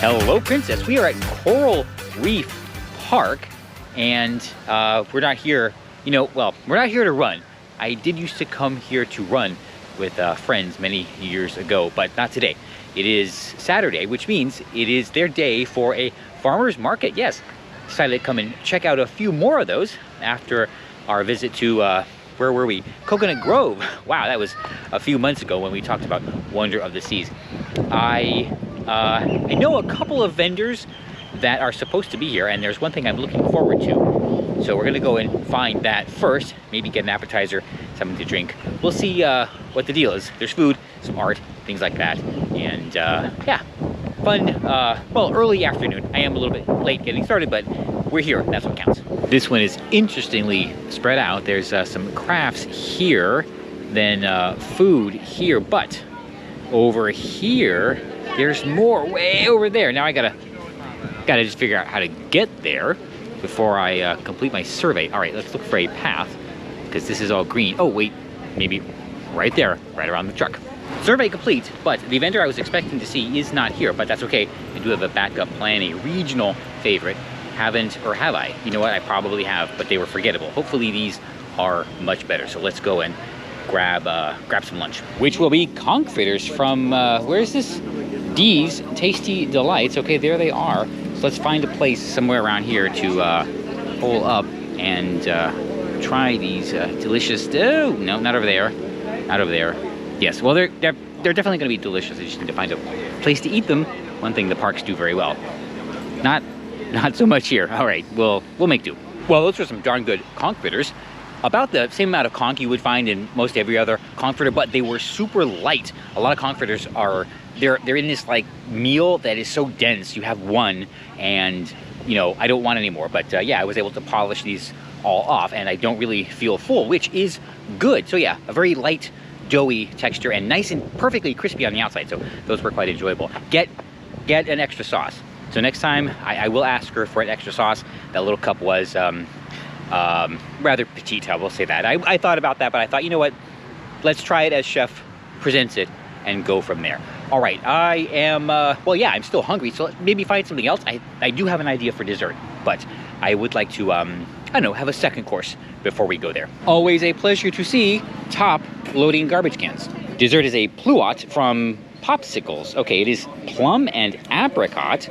Hello, Princess. We are at Coral Reef Park, and we're not here, well, we're not here to run. I did used to come here to run with friends many years ago, but not today. It is Saturday, which means it is their day for a farmer's market. Yes, decided to come and check out a few more of those after our visit to, where were we? Coconut Grove. Wow, that was a few months ago when we talked about Wonder of the Seas. I know a couple of vendors that are supposed to be here, and there's one thing I'm looking forward to. So we're gonna go and find that first, maybe get an appetizer, something to drink. We'll see what the deal is. There's food, some art, things like that. And yeah, fun, well, early afternoon. I am a little bit late getting started, but we're here, that's what counts. This one is interestingly spread out. There's some crafts here, then food here, but over here, there's more way over there. Now I gotta just figure out how to get there before I complete my survey. All right, let's look for a path, because this is all green. Oh wait, maybe right there, right around the truck. Survey complete, but the vendor I was expecting to see is not here, but that's okay. I do have a backup plan, a regional favorite. Haven't, or have I? You know what, I probably have, but they were forgettable. Hopefully these are much better. So let's go and grab some lunch, which will be conch fritters from, where is this? Dee's Tasty Delights. Okay, there they are. So let's find a place somewhere around here to pull up and try these delicious, oh, no, not over there. Not over there. Yes, well, they're definitely gonna be delicious. I just need to find a place to eat them. One thing the parks do very well. Not so much here. All right, we'll make do. Well, those are some darn good conch fritters. About the same amount of conch you would find in most every other conch fritter, but they were super light. A lot of conch fritters are, they're in this like meal that is so dense. You have one and I don't want any more. But yeah, I was able to polish these all off and I don't really feel full, which is good. So yeah, a very light, doughy texture and nice and perfectly crispy on the outside. So those were quite enjoyable. Get an extra sauce. So next time I will ask her for an extra sauce. That little cup was rather petite, I will say that. I thought about that, but I thought, you know what? Let's try it as chef presents it and go from there. All right, I am, well, yeah, I'm still hungry, so maybe find something else. I do have an idea for dessert, but I would like to, I don't know, have a second course before we go there. Always a pleasure to see top loading garbage cans. Dessert is a pluot from Popsicles. Okay, it is plum and apricot.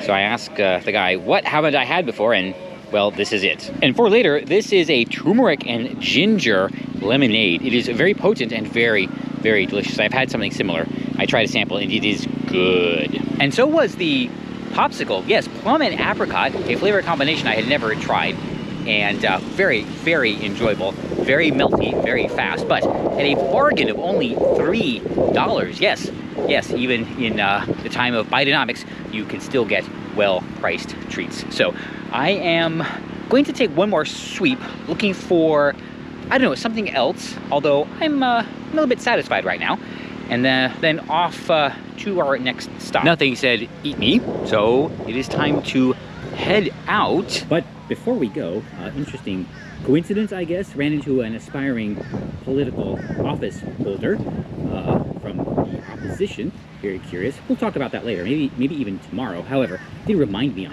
So I asked the guy, what haven't I had before? And well, this is it. And for later, this is a turmeric and ginger lemonade. It is very potent and very, very delicious. I've had something similar. I tried a sample and it is good. And so was the popsicle. Yes, plum and apricot, a flavor combination I had never tried. And very, very enjoyable, very melty, very fast, but at a bargain of only $3. Yes, even in the time of Bidenomics, you can still get well-priced treats. So I am going to take one more sweep looking for, I don't know, something else, although I'm a little bit satisfied right now. And then off to our next stop. Nothing said eat me, so it is time to head out. But before we go, interesting coincidence, I guess, ran into an aspiring political office holder from the opposition. Very curious. We'll talk about that later, maybe even tomorrow. However, it did remind me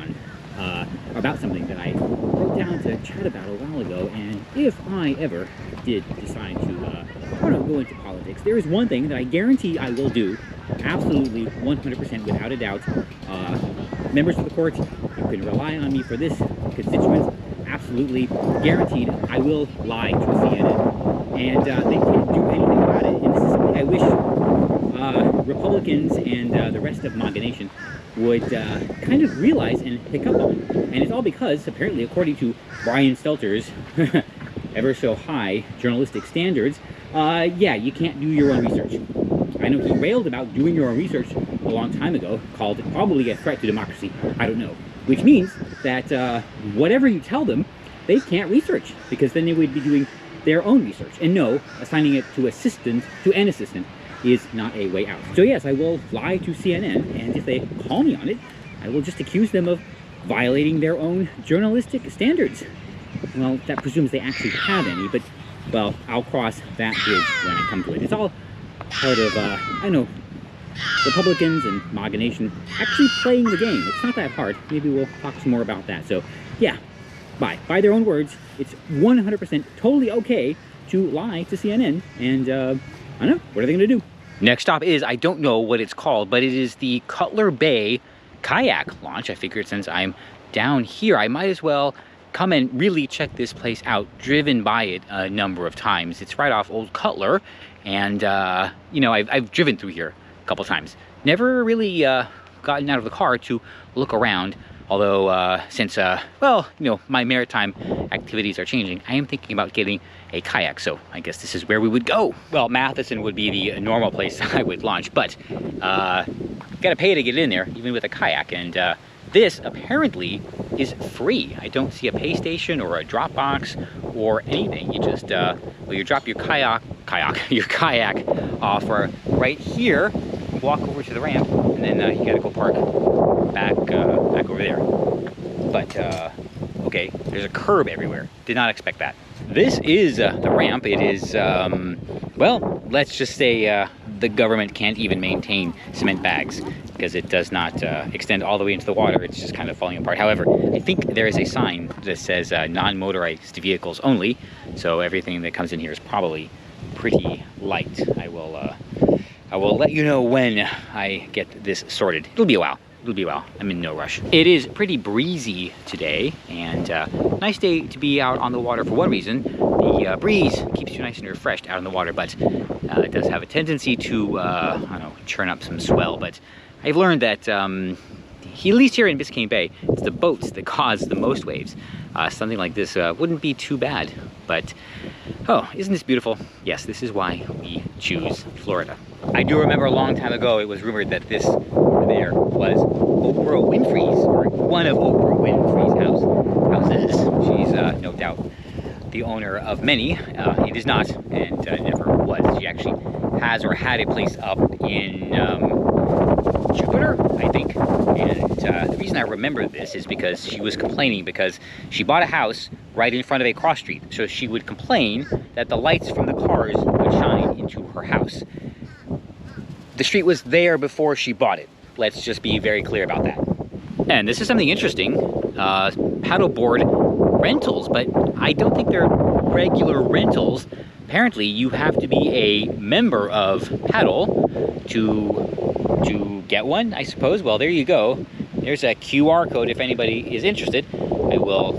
about something that I wrote down to chat about a while ago. And if I ever did decide to go into politics, there is one thing that I guarantee I will do, absolutely 100% without a doubt. Members of the court, you can rely on me for this. Constituents, absolutely guaranteed, I will lie to CNN. And they can't do anything about it. And this is something I wish Republicans and the rest of MAGA Nation would kind of realize and pick up on. And it's all because, apparently, according to Brian Stelter's ever so high journalistic standards, yeah, you can't do your own research. I know he railed about doing your own research a long time ago, called it probably a threat to democracy. I don't know. Which means that whatever you tell them, they can't research, because then they would be doing their own research. And no, assigning it to an assistant is not a way out. So yes, I will lie to CNN, and if they call me on it, I will just accuse them of violating their own journalistic standards. Well, that presumes they actually have any, but, well, I'll cross that bridge when I come to it. It's all part of, I know, Republicans and MAGA Nation actually playing the game. It's not that hard. Maybe we'll talk some more about that. So yeah, by their own words, it's 100% totally okay to lie to CNN. And I don't know, what are they gonna do? Next stop is, I don't know what it's called, but it is the Cutler Bay Kayak launch. I figured since I'm down here, I might as well come and really check this place out. Driven by it a number of times. It's right off Old Cutler, and you know, I've driven through here a couple times. Never really gotten out of the car to look around. Although since well, you know, my maritime activities are changing, I am thinking about getting a kayak. So I guess this is where we would go. Well, Matheson would be the normal place I would launch, but gotta pay to get in there, even with a kayak. And this apparently is free. I don't see a pay station or a drop box or anything. You just well, you drop your kayak off right here, walk over to the ramp, and then you gotta go park back over there. But okay, there's a curb everywhere. Did not expect that. This is the ramp. It is well, let's just say the government can't even maintain cement bags because it does not extend all the way into the water. It's just kind of falling apart. However, I think there is a sign that says non-motorized vehicles only, so everything that comes in here is probably pretty light. I will let you know when I get this sorted. It'll be a while. It'll be a while. I'm in no rush. It is pretty breezy today, and nice day to be out on the water for one reason. The breeze keeps you nice and refreshed out on the water, but it does have a tendency to, I don't know, churn up some swell. But I've learned that, at least here in Biscayne Bay, it's the boats that cause the most waves. Something like this wouldn't be too bad, but oh, isn't this beautiful? Yes, this is why we choose Florida. I do remember a long time ago, it was rumored that this there was Oprah Winfrey's, or one of Oprah Winfrey's houses. She's no doubt the owner of many. It is not, and never was. She actually has or had a place up in Jupiter, I think. And the reason I remember this is because she was complaining because she bought a house right in front of a cross street. So she would complain that the lights from the cars would shine into her house. The street was there before she bought it. Let's just be very clear about that. And this is something interesting, paddleboard rentals, but I don't think they're regular rentals. Apparently you have to be a member of Padl to get one, I suppose. Well, there you go. There's a QR code if anybody is interested. I will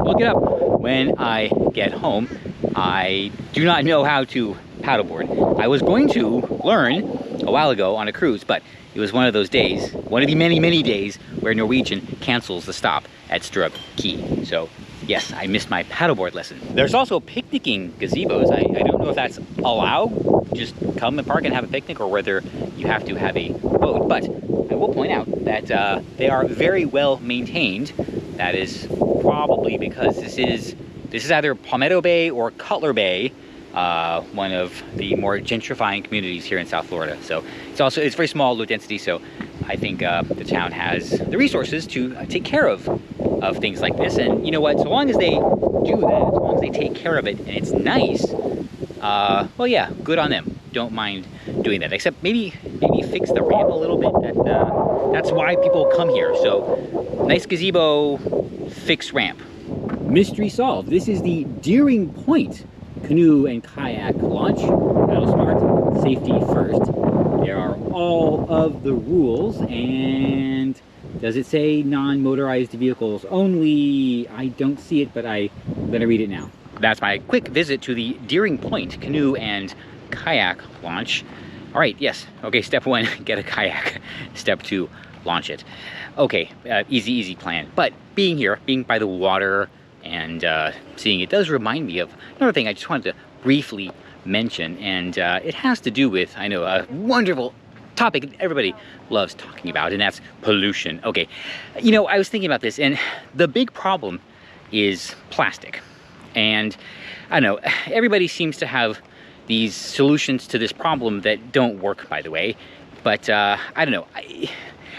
look it up when I get home. I do not know how to paddleboard. I was going to learn a while ago on a cruise, but it was one of those days, one of the many, many days where Norwegian cancels the stop at Stirrup Key. So yes, I missed my paddleboard lesson. There's also picnicking gazebos. I don't know if that's allowed. Just come and park and have a picnic, or whether you have to have a boat. But I will point out that they are very well maintained. That is probably because this is either Palmetto Bay or Cutler Bay, one of the more gentrifying communities here in South Florida. So it's very small, low density. So I think the town has the resources to take care of things like this. And you know what? So long as they do that, as long as they take care of it and it's nice, well, yeah, good on them. Don't mind doing that. Except maybe fix the ramp a little bit. That's why people come here. So nice gazebo, fix ramp. Mystery solved. This is the Deering Point canoe and kayak launch. Paddle smart, safety first. There are all of the rules, and does it say non-motorized vehicles only? I don't see it, but I'm gonna read it now. That's my quick visit to the Deering Point canoe and kayak launch. All right, yes. Okay, step one, get a kayak. Step two, launch it. Okay, easy plan. But being here, being by the water, and seeing it does remind me of another thing I just wanted to briefly mention, and it has to do with, I know, a wonderful topic everybody loves talking about, and that's pollution. Okay, you know, I was thinking about this, and the big problem is plastic. And I don't know, everybody seems to have these solutions to this problem that don't work, by the way. But I don't know,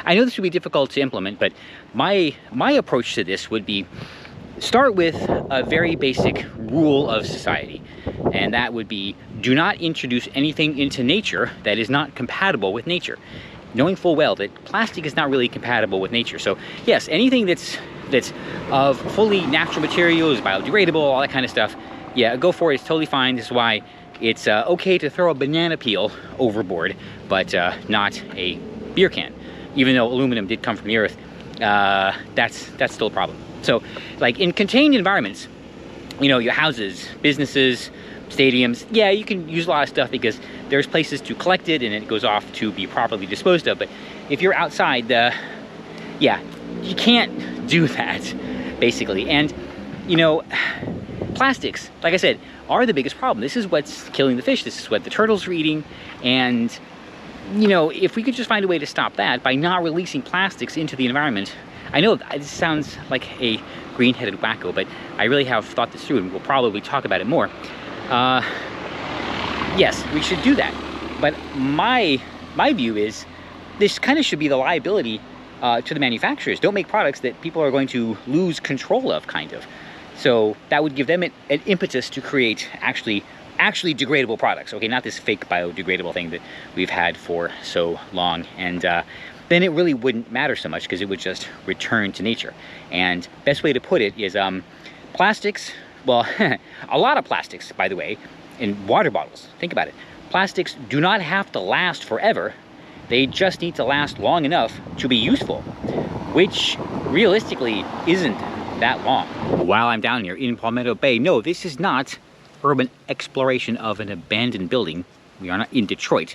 I know this would be difficult to implement, but my approach to this would be, start with a very basic rule of society, and that would be do not introduce anything into nature that is not compatible with nature, knowing full well that plastic is not really compatible with nature. So yes, anything that's of fully natural materials, biodegradable, all that kind of stuff, yeah, go for it. It's totally fine. This is why it's okay to throw a banana peel overboard, but not a beer can. Even though aluminum did come from the earth, that's still a problem. So, like in contained environments, you know, your houses, businesses, stadiums, yeah, you can use a lot of stuff because there's places to collect it and it goes off to be properly disposed of. But if you're outside, yeah, you can't do that, basically. And, you know, plastics, like I said, are the biggest problem. This is what's killing the fish. This is what the turtles are eating. And, you know, if we could just find a way to stop that by not releasing plastics into the environment. I know this sounds like a green-headed wacko, but I really have thought this through and we'll probably talk about it more. Yes, we should do that. But my view is this kind of should be the liability to the manufacturers. Don't make products that people are going to lose control of, kind of. So that would give them an impetus to create actually degradable products. Okay, not this fake biodegradable thing that we've had for so long. And then it really wouldn't matter so much because it would just return to nature. And best way to put it is plastics, well, a lot of plastics, by the way, in water bottles. Think about it. Plastics do not have to last forever. They just need to last long enough to be useful, which realistically isn't that long. While I'm down here in Palmetto Bay, no, this is not urban exploration of an abandoned building. We are not in Detroit.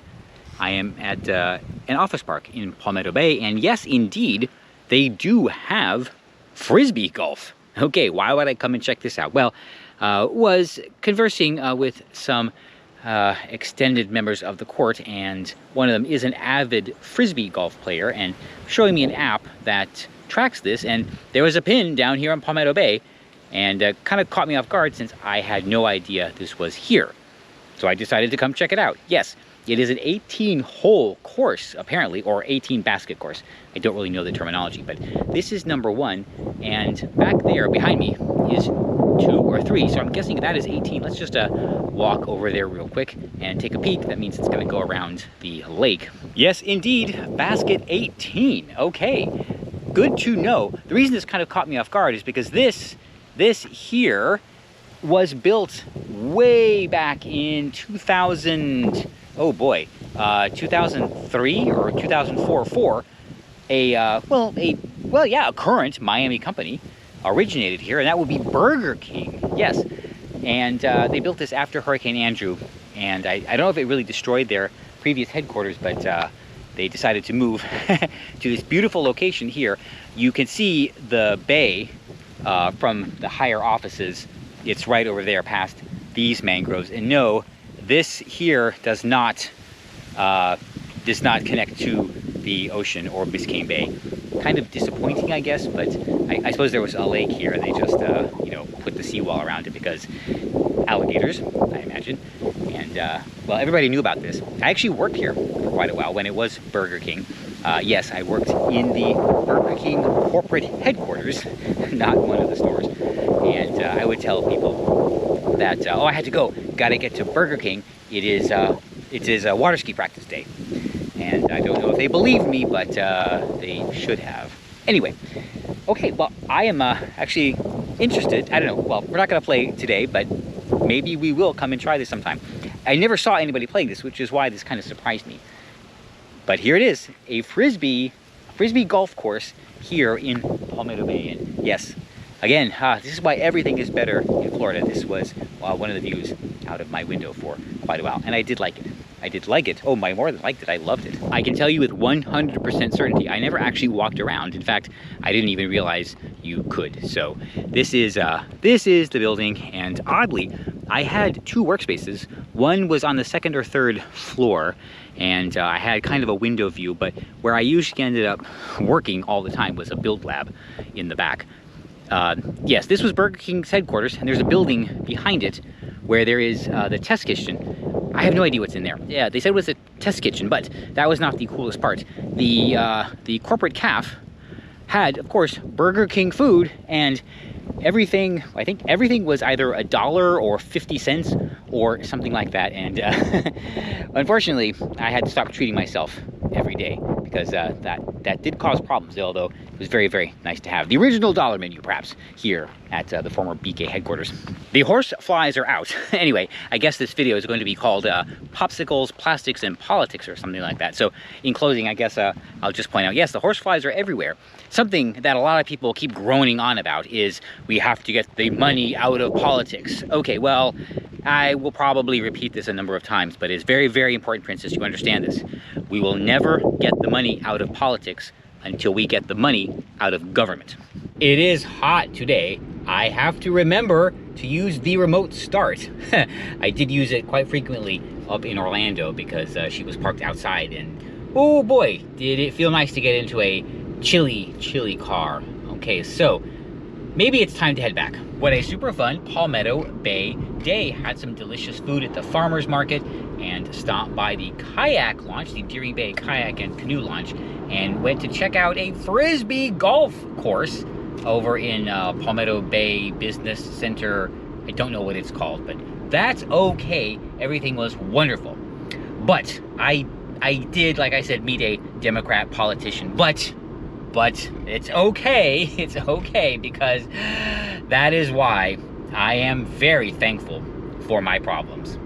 I am at an office park in Palmetto Bay, and yes, indeed, they do have Frisbee Golf. Okay, why would I come and check this out? Well, was conversing with some extended members of the court, and one of them is an avid Frisbee golf player and showing me an app that tracks this, and there was a pin down here on Palmetto Bay, and kind of caught me off guard since I had no idea this was here. So I decided to come check it out. Yes, it is an 18-hole course, apparently, or 18-basket course. I don't really know the terminology, but this is number 1, and back there behind me is 2 or 3, so I'm guessing that is 18. Let's just walk over there real quick and take a peek. That means it's going to go around the lake. Yes, indeed, basket 18. Okay, good to know. The reason this kind of caught me off guard is because this here was built way back in 2000, oh boy, 2003 or 2004 for a current Miami company originated here, and that would be Burger King. Yes, and they built this after Hurricane Andrew, and I don't know if it really destroyed their previous headquarters, but they decided to move to this beautiful location here. You can see the bay from the higher offices. It's right over there past these mangroves, and no, this here does not connect to the ocean or Biscayne Bay. Kind of disappointing, I guess, but I suppose there was a lake here and they just you know, put the seawall around it because alligators, I imagine. And well, everybody knew about this. I actually worked here for quite a while when it was Burger King. Yes, I worked in the Burger King corporate headquarters, not one of the stores. And I would tell people that, oh, I had to go, gotta get to Burger King. It is a water ski practice day. And I don't know if they believed me, but they should have. Anyway, okay, well, I am actually interested. I don't know, well, we're not gonna play today, but maybe we will come and try this sometime. I never saw anybody playing this, which is why this kind of surprised me. But here it is, a Frisbee golf course here in Palmetto Bay. And yes, again, this is why everything is better in Florida. This was one of the views out of my window for quite a while, and I did like it. I did like it. Oh, I more than liked it. I loved it. I can tell you with 100% certainty, I never actually walked around. In fact, I didn't even realize you could. So this is the building, and oddly, I had 2 workspaces. One was on the 2nd or 3rd floor, and I had kind of a window view, but where I usually ended up working all the time was a build lab in the back. Yes, this was Burger King's headquarters, and there's a building behind it where there is the test kitchen. I have no idea what's in there. Yeah, they said it was a test kitchen, but that was not the coolest part. The corporate caf had, of course, Burger King food, and everything, I think everything was either $1 or 50 cents or something like that. And unfortunately, I had to stop treating myself every day because that did cause problems, although it was very, very nice to have. The original dollar menu, perhaps, here at the former BK headquarters. The horse flies are out. Anyway, I guess this video is going to be called Popsicles, Plastics, and Politics or something like that. So in closing, I guess I'll just point out, yes, the horse flies are everywhere. Something that a lot of people keep groaning on about is we have to get the money out of politics. Okay, well, I will probably repeat this a number of times, but it's very, very important, Princess, you understand this. We will never get the money out of politics until we get the money out of government. It is hot today. I have to remember to use the remote start. I did use it quite frequently up in Orlando because she was parked outside, and oh boy, did it feel nice to get into a chilly, chilly car. Okay, so maybe it's time to head back. What a super fun Palmetto Bay day. Had some delicious food at the farmers market and stopped by the kayak launch, the Deering Bay Kayak and Canoe launch, and went to check out a Frisbee Golf course over in Palmetto Bay Business Center. I don't know what it's called, but that's okay. Everything was wonderful. But I did, like I said, meet a Democrat politician, but it's okay. It's okay, because that is why I am very thankful for my problems.